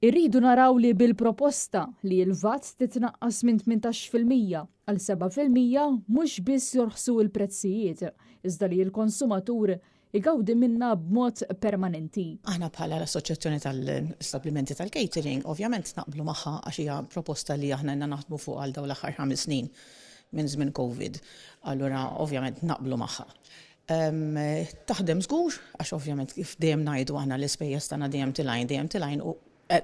Irridu naraw li bil-proposta li l-VAT titnaqqas minn 18% għal 7% mhux biss jorħsu l-prezzijiet, iżda li l-konsumatur igawdi minna b'mod permanenti. Aħna bħala l-Assoċjazzjoni tal-Stablimenti tal-Catering ovvjament naqblu magħha għax hija proposta li aħna naħdmu fuq għal dawn l-aħħar 5 snin minn żmien COVID. Allura ovvjament naqblu magħha. Taħdem żgur għax ovvjament kif dejjem ngħidu aħna l-ispejjeż tagħna dejjem tilgħin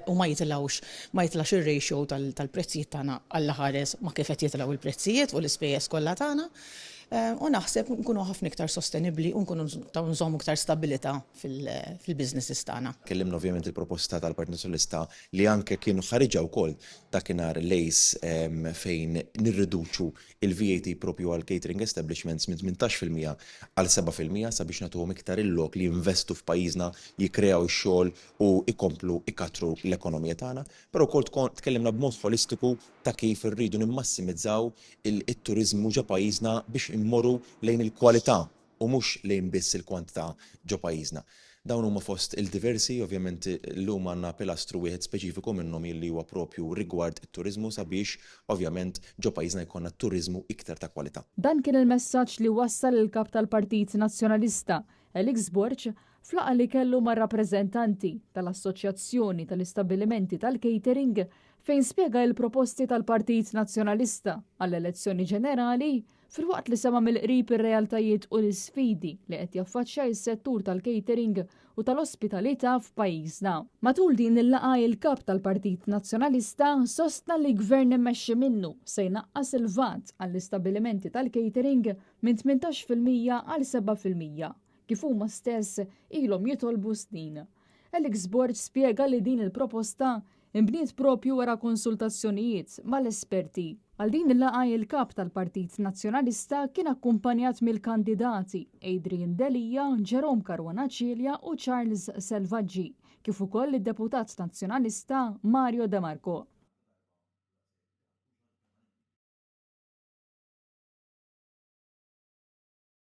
u ma jitilgħux ir-ratio tal-prezzijiet tagħna għall-ħares ma kif qed jitilgħu il-prezzijiet u l-ispejjeż kollha tagħna. U naħseb nkunu ħafna iktar sostenibbli u nkunu nżommu iktar stabilità fil-businesses tagħna. Kellimna ovvjament il-proposta tal-Partit Nazzjonalista li anke kienu ħariġa wkoll dakinhar lejs fejn nirriduċu il-VAT propju għal catering establishments minn 18% għal 7% sabiex nagħtuhom iktar il-lok li jinvestu f'pajjiżna, jikkreaw ix-xogħol u ikomplu ikatru l-ekonomija tagħna. Però wkoll tkellimna b'mod holistiku ta' kif irridu nimmassimizzaw it-turiżmu ġo pajjiżna biex immorru lejn il-kwalità u mhux lejn biss il-kwantità ġo pajjiżna. Dawn huma fost il-diversi, ovvjament llum għandna pilastru wieħed speċifiku minnhom li huwa propju rigward it-turiżmu sabiex ovvjament ġo pajjiżna jkollna turiżmu iktar ta' kwalità. Dan kien il-messaġġ li wassal il-kap tal-Partit Nazzjonalista, Elix Borg, flaqa li kellu ma' rappreżentanti tal-Assoċjazzjoni tal-Istabbilimenti tal-Catering fejn spjega l-proposti tal-Partit Nazzjonalista għall-elezzjoni ġenerali filwaqt li sema mill-qrib ir-realtajiet u l-isfidi li qed jaffaċċja s-settur tal-catering u tal-ospitalità f'pajjiżna. Matul din il-laqgħa il-kap tal-Partit Nazzjonalista sostna li gvern immexxi minnu se jnaqqas il-VAT għall-istabbilimenti tal-catering minn 18% għal 7%. Kif huma stess ilhom jitolbu snin. Elix Borg spjega li din il-proposta imbniet propju wara konsultazzjonijiet mal-esperti. Għal din il-laqgħa il-kap tal-Partit Nazzjonalista kien akkumpanjat mill-kandidati Adrian Delija, Jerome Caruana Cilja u Charles Selvaggi, kif ukoll id-deputat nazzjonalista Mario De Marco.